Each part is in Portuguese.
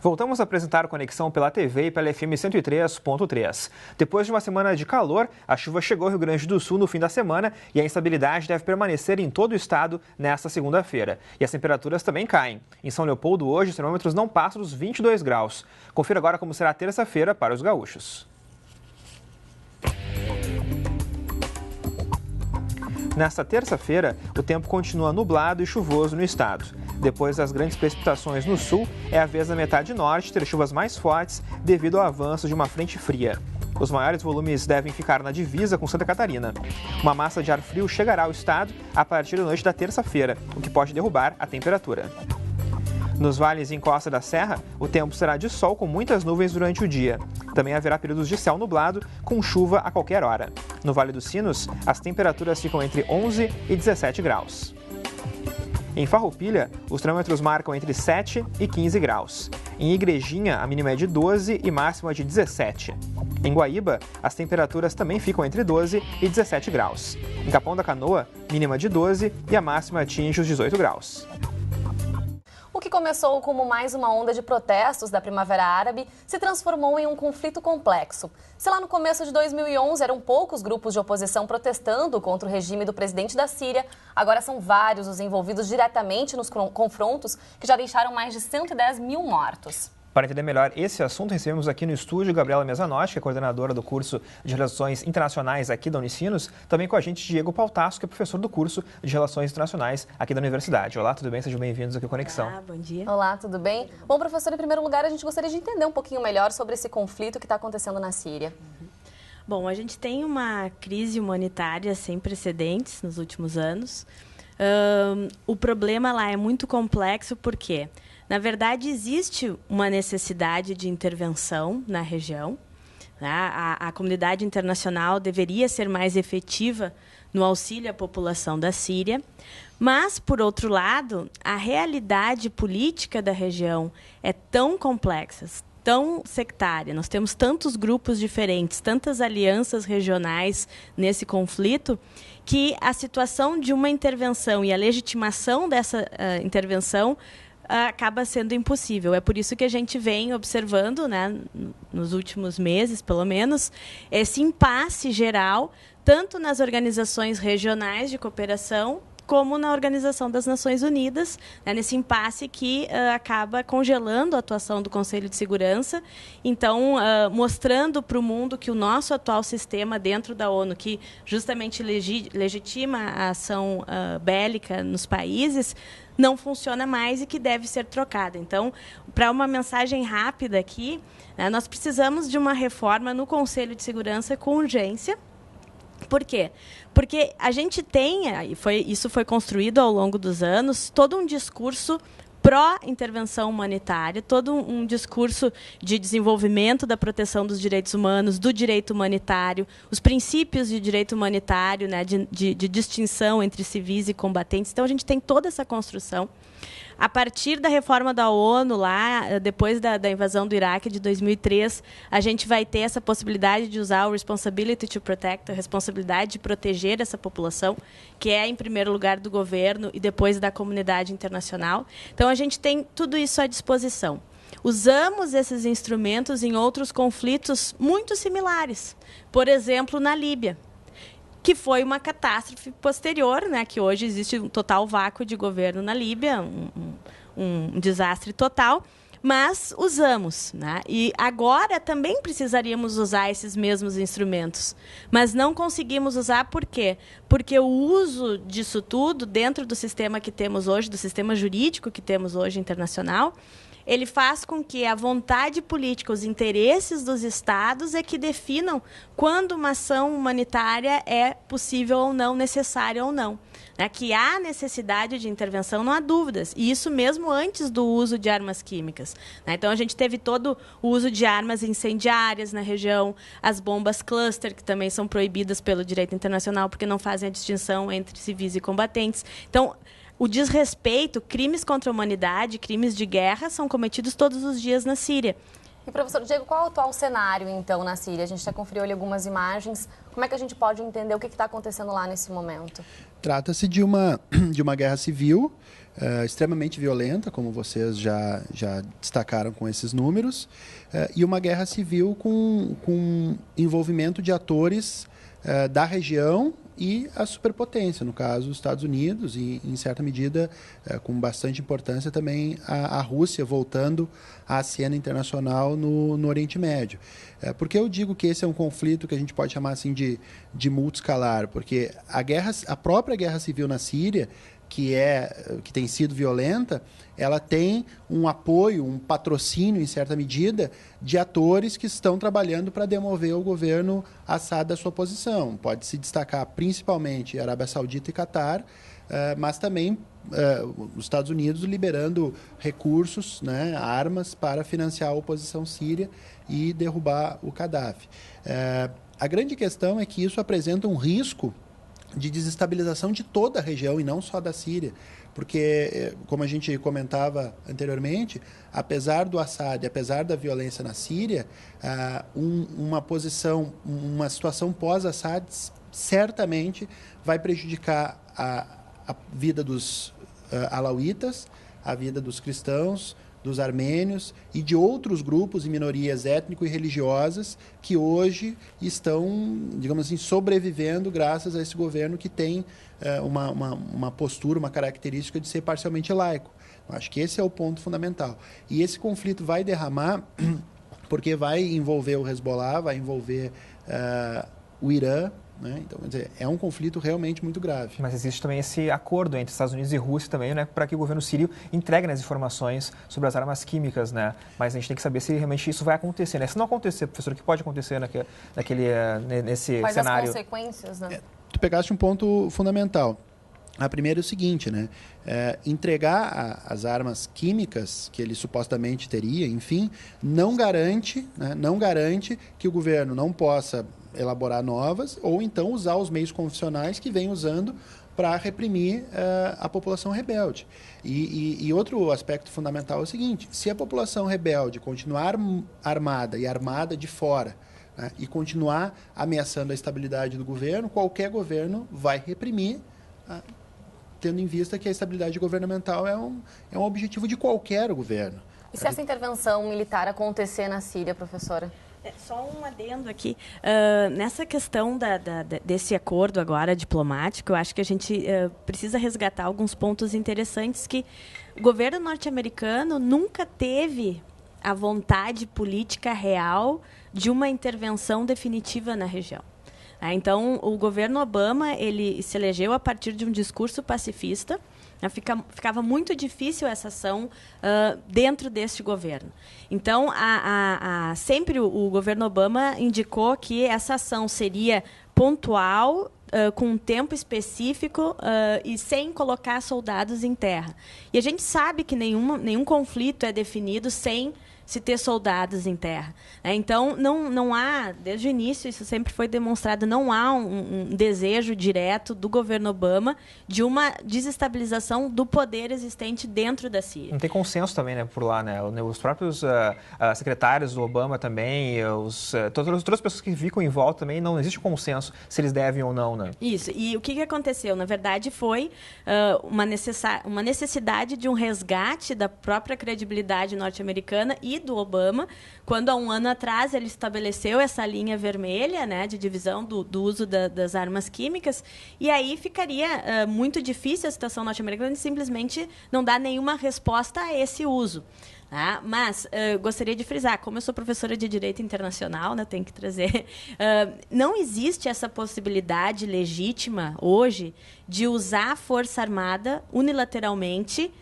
Voltamos a apresentar Conexão pela TV e pela FM 103.3. Depois de uma semana de calor, a chuva chegou ao Rio Grande do Sul no fim da semana e a instabilidade deve permanecer em todo o estado nesta segunda-feira. E as temperaturas também caem. Em São Leopoldo, hoje, os termômetros não passam dos 22 graus. Confira agora como será a terça-feira para os gaúchos. Nesta terça-feira, o tempo continua nublado e chuvoso no estado. Depois das grandes precipitações no sul, é a vez da metade norte ter chuvas mais fortes devido ao avanço de uma frente fria. Os maiores volumes devem ficar na divisa com Santa Catarina. Uma massa de ar frio chegará ao estado a partir da noite da terça-feira, o que pode derrubar a temperatura. Nos vales e encosta da serra, o tempo será de sol com muitas nuvens durante o dia. Também haverá períodos de céu nublado, com chuva a qualquer hora. No Vale dos Sinos, as temperaturas ficam entre 11 e 17 graus. Em Farroupilha, os termômetros marcam entre 7 e 15 graus. Em Igrejinha, a mínima é de 12 e máxima de 17. Em Guaíba, as temperaturas também ficam entre 12 e 17 graus. Em Capão da Canoa, mínima de 12 e a máxima atinge os 18 graus. O que começou como mais uma onda de protestos da Primavera Árabe se transformou em um conflito complexo. Se lá no começo de 2011 eram poucos grupos de oposição protestando contra o regime do presidente da Síria, agora são vários os envolvidos diretamente nos confrontos que já deixaram mais de 110 mil mortos. Para entender melhor esse assunto, recebemos aqui no estúdio Gabriela Mesanotti, que é coordenadora do curso de Relações Internacionais aqui da Unicinos. Também com a gente Diego Pautasso, que é professor do curso de Relações Internacionais aqui da Universidade. Olá, tudo bem? Sejam bem-vindos aqui ao Conexão. Olá, bom dia. Olá, tudo bem? Bom, professor, em primeiro lugar, a gente gostaria de entender um pouquinho melhor sobre esse conflito que está acontecendo na Síria. Bom, a gente tem uma crise humanitária sem precedentes nos últimos anos. O problema lá é muito complexo porque, na verdade, existe uma necessidade de intervenção na região. Né? A comunidade internacional deveria ser mais efetiva no auxílio à população da Síria. Mas, por outro lado, a realidade política da região é tão complexa, tão sectária. Nós temos tantos grupos diferentes, tantas alianças regionais nesse conflito, que a situação de uma intervenção e a legitimação dessa intervenção acaba sendo impossível. É por isso que a gente vem observando, né, nos últimos meses, pelo menos, esse impasse geral, tanto nas organizações regionais de cooperação, como na Organização das Nações Unidas, né, nesse impasse que acaba congelando a atuação do Conselho de Segurança, então mostrando para o mundo que o nosso atual sistema dentro da ONU, que justamente legitima a ação bélica nos países, não funciona mais e que deve ser trocada. Então, para uma mensagem rápida aqui, né, nós precisamos de uma reforma no Conselho de Segurança com urgência. Por quê? Porque a gente tem, isso foi construído ao longo dos anos, todo um discurso pró-intervenção humanitária, todo um discurso de desenvolvimento da proteção dos direitos humanos, do direito humanitário, os princípios de direito humanitário, né, de distinção entre civis e combatentes. Então, a gente tem toda essa construção. A partir da reforma da ONU, lá, depois da invasão do Iraque de 2003, a gente vai ter essa possibilidade de usar o Responsibility to Protect, a responsabilidade de proteger essa população, que é, em primeiro lugar, do governo e depois da comunidade internacional. Então, a gente tem tudo isso à disposição. Usamos esses instrumentos em outros conflitos muito similares. Por exemplo, na Líbia, que foi uma catástrofe posterior, né, que hoje existe um total vácuo de governo na Líbia, um desastre total, mas usamos. Né? E agora também precisaríamos usar esses mesmos instrumentos, mas não conseguimos usar por quê? Porque o uso disso tudo dentro do sistema que temos hoje, do sistema jurídico que temos hoje internacional, ele faz com que a vontade política, os interesses dos Estados é que definam quando uma ação humanitária é possível ou não, necessária ou não. Né? Que há necessidade de intervenção, não há dúvidas. E isso mesmo antes do uso de armas químicas. Né? Então, a gente teve todo o uso de armas incendiárias na região, as bombas cluster, que também são proibidas pelo direito internacional, porque não fazem a distinção entre civis e combatentes. Então, o desrespeito, crimes contra a humanidade, crimes de guerra são cometidos todos os dias na Síria. E, professor Diego, qual é o atual cenário, então, na Síria? A gente já conferiu ali algumas imagens. Como é que a gente pode entender o que está acontecendo lá nesse momento? Trata-se de uma guerra civil extremamente violenta, como vocês já destacaram com esses números, e uma guerra civil com envolvimento de atores da região e a superpotência, no caso, os Estados Unidos e, em certa medida, com bastante importância também a Rússia voltando à cena internacional no Oriente Médio. Por que eu digo que esse é um conflito que a gente pode chamar assim de multiescalar? Porque a própria guerra civil na Síria, que tem sido violenta, ela tem um apoio, um patrocínio, em certa medida, de atores que estão trabalhando para demover o governo Assad da sua posição. Pode se destacar principalmente a Arábia Saudita e Catar, mas também os Estados Unidos liberando recursos, né, armas para financiar a oposição síria e derrubar o Gaddafi. A grande questão é que isso apresenta um risco de desestabilização de toda a região e não só da Síria, porque, como a gente comentava anteriormente, apesar do Assad, apesar da violência na Síria, uma situação pós-Assad certamente vai prejudicar a vida dos alauítas, a vida dos cristãos, dos armênios e de outros grupos e minorias étnico e religiosas que hoje estão, digamos assim, sobrevivendo graças a esse governo que tem uma postura, uma característica de ser parcialmente laico. Eu acho que esse é o ponto fundamental. E esse conflito vai derramar porque vai envolver o Hezbollah, vai envolver o Irã, né? Então, quer dizer, é um conflito realmente muito grave. Mas existe também esse acordo entre Estados Unidos e Rússia também, né, para que o governo sírio entregue as informações sobre as armas químicas, né? Mas a gente tem que saber se realmente isso vai acontecer, né? Se não acontecer, professor, o que pode acontecer nesse Quais cenário? as consequências, né? Tu pegaste um ponto fundamental. A primeira é o seguinte, né? Entregar as armas químicas que ele supostamente teria, enfim, não garante que o governo não possa elaborar novas ou então usar os meios convencionais que vem usando para reprimir a população rebelde. E outro aspecto fundamental é o seguinte: se a população rebelde continuar armada e armada de fora, né, e continuar ameaçando a estabilidade do governo, qualquer governo vai reprimir, tendo em vista que a estabilidade governamental é um objetivo de qualquer governo. E se essa intervenção militar acontecer na Síria, professora? Só um adendo aqui. Nessa questão desse acordo agora diplomático, eu acho que a gente precisa resgatar alguns pontos interessantes que o governo norte-americano nunca teve a vontade política real de uma intervenção definitiva na região. Então, o governo Obama ele se elegeu a partir de um discurso pacifista. Ficava muito difícil essa ação dentro deste governo. Então, sempre o governo Obama indicou que essa ação seria pontual, com um tempo específico e sem colocar soldados em terra. E a gente sabe que nenhum conflito é definido sem se ter soldados em terra. Então, não há, desde o início, isso sempre foi demonstrado, não há um desejo direto do governo Obama de uma desestabilização do poder existente dentro da Síria. Não tem consenso também, né, por lá, né? Os próprios secretários do Obama também, todas as pessoas que ficam em volta também, não existe consenso se eles devem ou não, né? Isso. E o que aconteceu? Na verdade, foi uma necessidade de um resgate da própria credibilidade norte-americana e do Obama, quando há um ano atrás ele estabeleceu essa linha vermelha, né, de divisão do uso das armas químicas, e aí ficaria muito difícil a situação norte-americana de simplesmente não dar nenhuma resposta a esse uso. Mas gostaria de frisar, como eu sou professora de Direito Internacional, né, tenho que trazer, não existe essa possibilidade legítima hoje de usar a força armada unilateralmente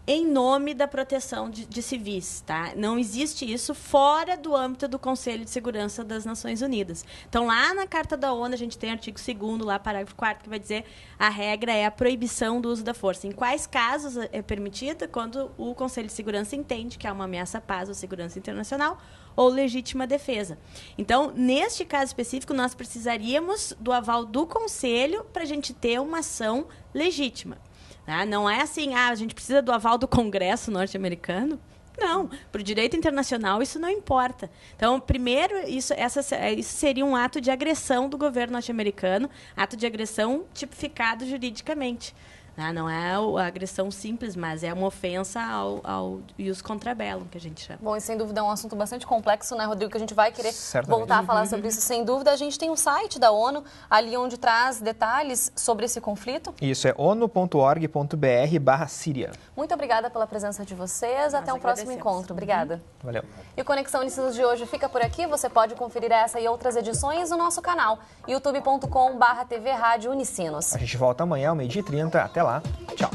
em nome da proteção de civis. Tá? Não existe isso fora do âmbito do Conselho de Segurança das Nações Unidas. Então, lá na Carta da ONU, a gente tem o artigo 2º, lá, parágrafo 4º, que vai dizer a regra é a proibição do uso da força. Em quais casos é permitida? Quando o Conselho de Segurança entende que há uma ameaça à paz ou segurança internacional ou legítima defesa. Então, neste caso específico, nós precisaríamos do aval do Conselho para a gente ter uma ação legítima. Não é assim, a gente precisa do aval do Congresso norte-americano. Não, para o direito internacional isso não importa. Então, primeiro, isso seria um ato de agressão do governo norte-americano, ato de agressão tipificado juridicamente. Não é a agressão simples, mas é uma ofensa ao ius contra bellum, que a gente chama. Bom, e sem dúvida é um assunto bastante complexo, né, Rodrigo, que a gente vai querer voltar a falar sobre isso, sem dúvida. A gente tem um site da ONU, ali onde traz detalhes sobre esse conflito. Isso, é onu.org.br/Síria. Muito obrigada pela presença de vocês. Até um próximo encontro. Obrigada. Valeu. E o Conexão Unicinos de hoje fica por aqui. Você pode conferir essa e outras edições no nosso canal, youtube.com/TV Rádio Unicinos. A gente volta amanhã, ao 12h30. Até lá. Tchau.